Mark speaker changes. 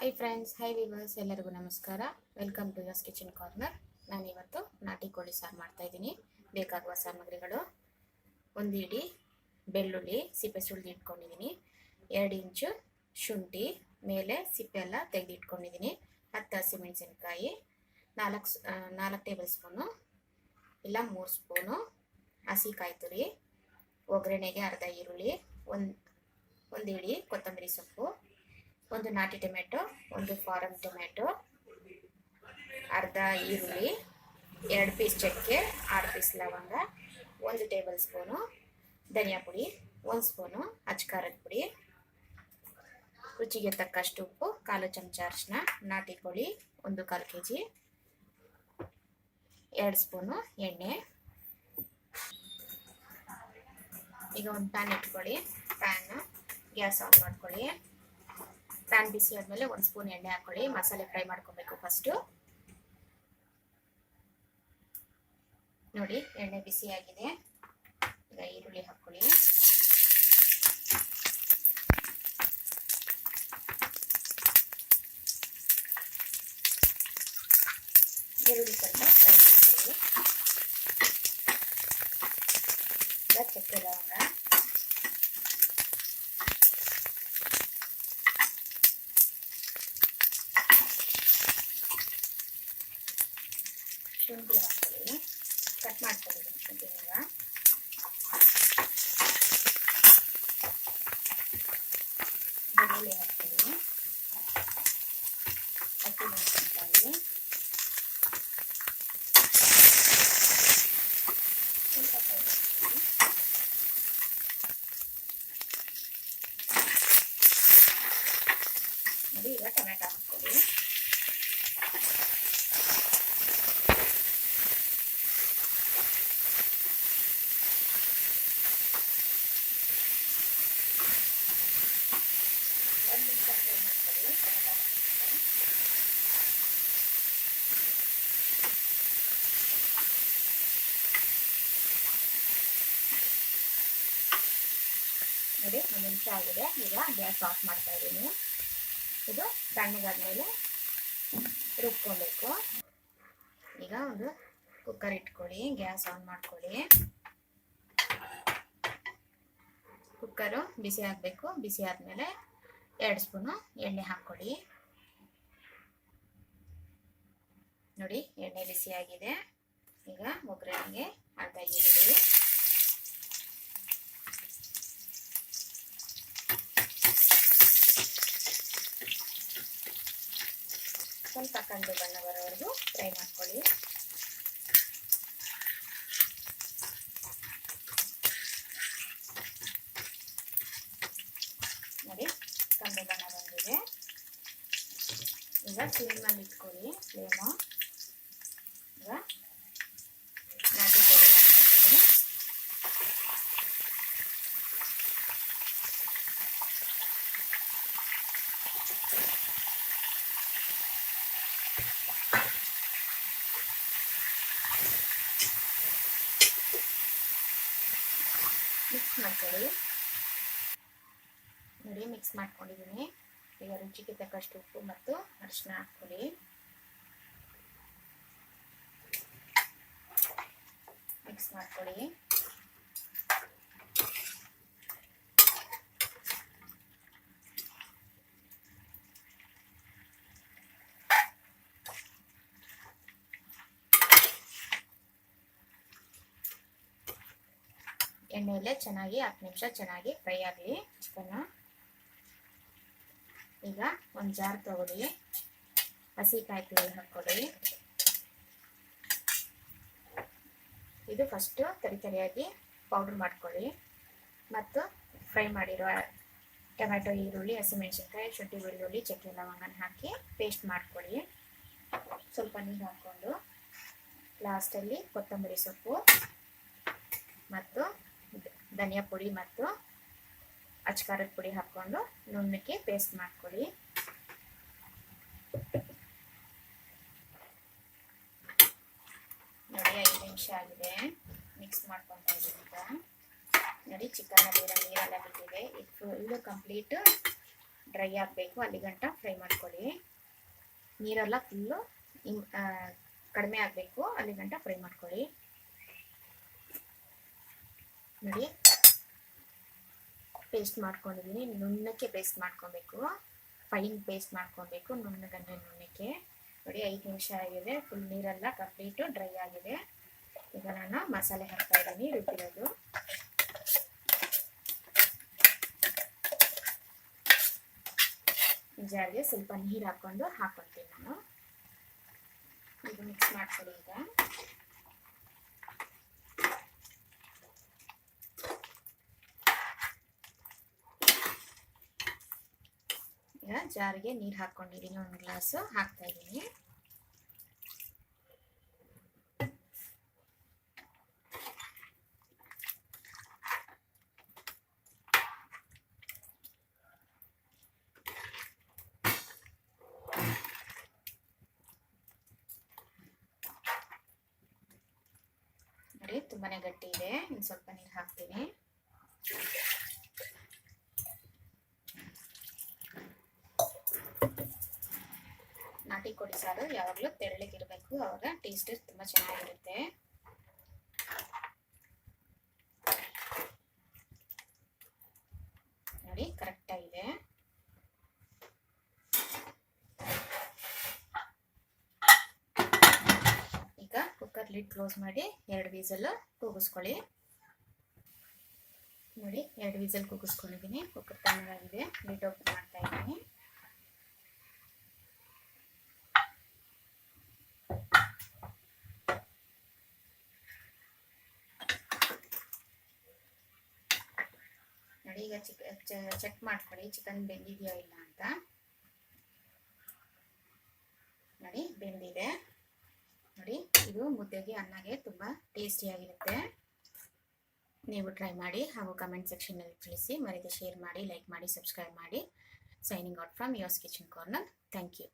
Speaker 1: Hi friends, high viewers, ಎಲ್ಲರಿಗೂ ನಮಸ್ಕಾರ. Welcome to ಯಸ್ ಕಿಚನ್ ಕಾರ್ನರ್. ನಾನಿವತ್ತು ನಾಟಿ ಕೋಳಿ ಸಾರು ಮಾಡ್ತಾ ಇದ್ದೀನಿ. ಬೇಕಾಗುವ ಸಾಮಗ್ರಿಗಳು: ಒಂದು ಇಡೀ ಬೆಳ್ಳುಳ್ಳಿ ಸಿಪ್ಪೆ ಸುಳಿದು ಇಟ್ಕೊಂಡಿದ್ದೀನಿ, 2 ಇಂಚು ಶುಂಠಿ ಮೇಲೆ ಸಿಪ್ಪೆ ಎಲ್ಲ ತೆಗೆದಿಟ್ಕೊಂಡಿದ್ದೀನಿ, 10 ಹಸಿಮೆಣಸಿನಕಾಯಿ, 4 ಟೇಬಲ್ ಸ್ಪೂನು ಇಲ್ಲ 3 ಸ್ಪೂನು ಹಸಿ ಕಾಯಿ ತುರಿ, ಒಗ್ಗರಣೆಗೆ ಅರ್ಧ ಈರುಳ್ಳಿ, ಒಂದು ಇಡೀ ಕೊತ್ತಂಬರಿ ಸೊಪ್ಪು, ಒಂದು ನಾಟಿ ಟೊಮೆಟೊ, ಒಂದು ಫಾರಂ ಟೊಮೆಟೊ, ಅರ್ಧ ಈರುಳ್ಳಿ, 2 ಪೀಸ್ ಚಕ್ಕೆ, 6 ಪೀಸ್ ಲವಂಗ, 1 ಟೇಬಲ್ ಸ್ಪೂನು ಧನಿಯಾ ಪುಡಿ, 1 ಸ್ಪೂನು ಅಚ್ಕಾರದ ಪುಡಿ, ರುಚಿಗೆ ತಕ್ಕಷ್ಟು ಉಪ್ಪು, 1/4 ಚಮಚ ಅರಿಶಿನ, ನಾಟಿ ಕೋಳಿ 1/4 kg, 2 ಸ್ಪೂನು ಎಣ್ಣೆ. ಈಗ ಒಂದು ಪ್ಯಾನ್ ಇಟ್ಕೊಳ್ಳಿ. ಗ್ಯಾಸ್ ಆನ್ ಮಾಡ್ಕೊಳ್ಳಿ. ಪ್ಯಾನ್ ಬಿಸಿ ಆದಮೇಲೆ 1 ಸ್ಪೂನ್ ಎಣ್ಣೆ ಹಾಕೊಳ್ಳಿ. ಮಸಾಲೆ ಫ್ರೈ ಮಾಡ್ಕೊಬೇಕು ಫಸ್ಟು. ನೋಡಿ, ಎಣ್ಣೆ ಬಿಸಿ ಆಗಿದೆ. ಈಗ ಈರುಳ್ಳಿ ಹಾಕೊಳ್ಳಿ. ಈರುಳ್ಳಿ ಸ್ವಲ್ಪ ಫ್ರೈ ಮಾಡ್ಕೊಳ್ಳಿ. ಈಗ ಚಕ್ಕೆ ಲವಂಗ, ಶುಂಠಿ ಹಾಕೊಳ್ಳಿ. ಕಟ್ ಮಾಡ್ಕೊಂಡಿದ್ದೀನಿ ಶುಂಠಿ. ಈಗ ಬೆಳ್ಳುಳ್ಳಿ ಹಾಕ್ಕೊಳ್ಳಿ, ಹಸಿಮೆಣಸಿನಕಾಯಿ, ಸ್ವಲ್ಪ ಫ್ರೈ ಮಾಡ್ಕೊಳ್ಳಿ. ನೋಡಿ, ಈಗ ಟೊಮೆಟೊ ಹಾಕ್ಕೊಳ್ಳಿ. ನೋಡಿ, 1 ನಿಮಿಷ ಆಗಿದೆ. ಈಗ ಗ್ಯಾಸ್ ಆಫ್ ಮಾಡ್ತಾ ಇದ್ದೀನಿ. ಇದು ತಣ್ಣಗಾದ್ಮೇಲೆ ರುಬ್ಕೊಬೇಕು. ಈಗ ಒಂದು ಕುಕ್ಕರ್ ಇಟ್ಕೊಳ್ಳಿ, ಗ್ಯಾಸ್ ಆನ್ ಮಾಡ್ಕೊಳ್ಳಿ. ಕುಕ್ಕರು ಬಿಸಿ ಆಗಬೇಕು. ಬಿಸಿ ಆದಮೇಲೆ 2 ಸ್ಪೂನು ಎಣ್ಣೆ ಹಾಕ್ಕೊಳ್ಳಿ. ನೋಡಿ, ಎಣ್ಣೆ ಬಿಸಿ ಆಗಿದೆ. ಈಗ ಒಗ್ಗರಣೆಗೆ ಅರ್ಧ ಈರುಳ್ಳಿ, ಸ್ವಲ್ಪ ಕಂದು ಬಣ್ಣ ಬರೋವರೆಗೂ ಫ್ರೈ ಮಾಡ್ಕೊಳ್ಳಿ. ನೋಡಿ, ಕಂದು ಬಣ್ಣ ಬಂದಿದೆ. ಈಗ ಸಿಮ್ನಲ್ಲಿ ಇಟ್ಕೊಳ್ಳಿ ಫ್ಲೇಮು. ಈಗ ನಾಟಿ ಕೋಳಿ ಹಾಕ್ಕೊಂಡಿದ್ದೀನಿ. ಮಿಕ್ಸ್ ಮಾಡ್ಕೊಳ್ಳಿ. ನೋಡಿ, ಮಿಕ್ಸ್ ಮಾಡ್ಕೊಂಡಿದ್ದೀನಿ. ಈಗ ರುಚಿಗೆ ತಕ್ಕಷ್ಟು ಉಪ್ಪು ಮತ್ತು ಅರಿಶಿನ ಹಾಕ್ಕೊಳ್ಳಿ. ಮಿಕ್ಸ್ ಮಾಡ್ಕೊಳ್ಳಿ. ಎಣ್ಣೆಯಲ್ಲೇ ಚೆನ್ನಾಗಿ 10 ನಿಮಿಷ ಚೆನ್ನಾಗಿ ಫ್ರೈ ಆಗಲಿ ಚಿಕನ್ನು. ಈಗ ಒಂದು ಜಾರ್ ತಗೊಳ್ಳಿ, ಹಸಿ ಕಾಯಿ ತುರಿ ಹಾಕ್ಕೊಳ್ಳಿ. ಇದು ಫಸ್ಟು ತರಿಯಾಗಿ ಪೌಡ್ರ್ ಮಾಡ್ಕೊಳ್ಳಿ. ಮತ್ತು ಫ್ರೈ ಮಾಡಿರೋ ಟೊಮೆಟೊ, ಈರುಳ್ಳಿ, ಹಸಿಮೆಣಸಿನ್ಕಾಯಿ, ಶುಂಠಿ, ಬೆಳ್ಳುಳ್ಳಿ, ಚಕ್ಕೆ ಲವಂಗನ ಹಾಕಿ ಪೇಸ್ಟ್ ಮಾಡ್ಕೊಳ್ಳಿ. ಸ್ವಲ್ಪ ನೀರು ಹಾಕ್ಕೊಂಡು ಲಾಸ್ಟಲ್ಲಿ ಕೊತ್ತಂಬರಿ ಸೊಪ್ಪು ಮತ್ತು ಧನಿಯಾ ಪುಡಿ ಮತ್ತು ಅಚ್ಕಾರದ ಪುಡಿ ಹಾಕ್ಕೊಂಡು ನುಣ್ಣಕ್ಕೆ ಪೇಸ್ಟ್ ಮಾಡ್ಕೊಳ್ಳಿ. ನೋಡಿ, 5 ನಿಮಿಷ ಆಗಿದೆ. ಮಿಕ್ಸ್ ಮಾಡ್ಕೊತಾ ಇದ್ದೀನಿ. ಈಗ ನೋಡಿ, ಚಿಕನ್ ನೀರೆಲ್ಲ ಬಿಟ್ಟಿದೆ. ಇದು ಫುಲ್ಲು ಕಂಪ್ಲೀಟ್ ಡ್ರೈ ಆಗಬೇಕು, ಅಲ್ಲಿ ಗಂಟ ಫ್ರೈ ಮಾಡ್ಕೊಳ್ಳಿ. ನೀರೆಲ್ಲ ಫುಲ್ಲು ಕಡಿಮೆ ಆಗಬೇಕು, ಅಲ್ಲಿ ಗಂಟ ಫ್ರೈ ಮಾಡ್ಕೊಳ್ಳಿ. ನೋಡಿ ಪೇಸ್ಟ್ ಮಾಡ್ಕೊಂಡಿದ್ದೀನಿ. ನುಣ್ಣಕ್ಕೆ ಪೇಸ್ಟ್ ಮಾಡ್ಕೊಬೇಕು, ಫೈನ್ ಪೇಸ್ಟ್ ಮಾಡ್ಕೊಬೇಕು, ನುಣ್ಣಗಂದ್ರೆ ನುಣ್ಣಕ್ಕೆ. ನೋಡಿ 5 ನಿಮಿಷ ಆಗಿದೆ, ಫುಲ್ ನೀರೆಲ್ಲ ಕಂಪ್ಲೀಟು ಡ್ರೈ ಆಗಿದೆ. ಈಗ ನಾನು ಮಸಾಲೆ ಹಾಕ್ತಾ ಇದ್ದೀನಿ, ರುಬ್ಬಿರೋದು. ಜಾರಿಗೆ ಸ್ವಲ್ಪ ನೀರು ಹಾಕ್ಕೊಳ್ತೀನಿ ನಾನು. ಇದು ಮಿಕ್ಸ್ ಮಾಡ್ಕೊಳ್ಳಿ. ಈಗ ಜಾರಿಗೆ ನೀರು ಹಾಕ್ಕೊಂಡಿದ್ದೀನಿ, 1 ಗ್ಲಾಸು ಹಾಕ್ತಾ ಇದ್ದೀನಿ. ನೋಡಿ ತುಂಬಾನೇ ಗಟ್ಟಿ ಇದೆ, ಇನ್ನು ಸ್ವಲ್ಪ ನೀರು ಹಾಕ್ತೀನಿ. ನಾಟಿ ಕೋಳಿ ಸಾರು ಯಾವಾಗಲೂ ತೆಳ್ಳಗಿರಬೇಕು, ಆವಾಗ ಟೇಸ್ಟ್ ತುಂಬ ಚೆನ್ನಾಗಿರುತ್ತೆ. ನೋಡಿ ಕರೆಕ್ಟಾಗಿದೆ. ಈಗ ಕುಕ್ಕರ್ ಲಿಡ್ ಕ್ಲೋಸ್ ಮಾಡಿ 2 ವಿಸಲ್ ಕೂಗಿಸ್ಕೊಳ್ಳಿ. ನೋಡಿ 2 ವಿಸಲ್ ಕೂಗಿಸ್ಕೊಂಡಿದ್ದೀನಿ. ಕುಕ್ಕರ್ ತಣ್ಣಗಾಗಿದೆ, ಲಿಡ್ ಓಪನ್ ಮಾಡ್ತಾ ಇದ್ದೀನಿ. ನೋಡಿ ಈಗ ಚೆಕ್ ಮಾಡ್ಕೊಳ್ಳಿ ಚಿಕನ್ ಬೆಂದಿದೆಯಾ ಇಲ್ಲ ಅಂತ. ನೋಡಿ ಬೆಂದಿದೆ. ನೋಡಿ ಇದು ಮುದ್ದೆಗೆ ಅನ್ನಗೆ ತುಂಬ ಟೇಸ್ಟಿಯಾಗಿರುತ್ತೆ. ನೀವು ಟ್ರೈ ಮಾಡಿ ಹಾಗೂ ಕಮೆಂಟ್ ಸೆಕ್ಷನ್ನಲ್ಲಿ ತಿಳಿಸಿ. ಮರೆಯದೆ ಶೇರ್ ಮಾಡಿ, ಲೈಕ್ ಮಾಡಿ, ಸಬ್ಸ್ಕ್ರೈಬ್ ಮಾಡಿ. Signing out from yours kitchen corner. Thank you.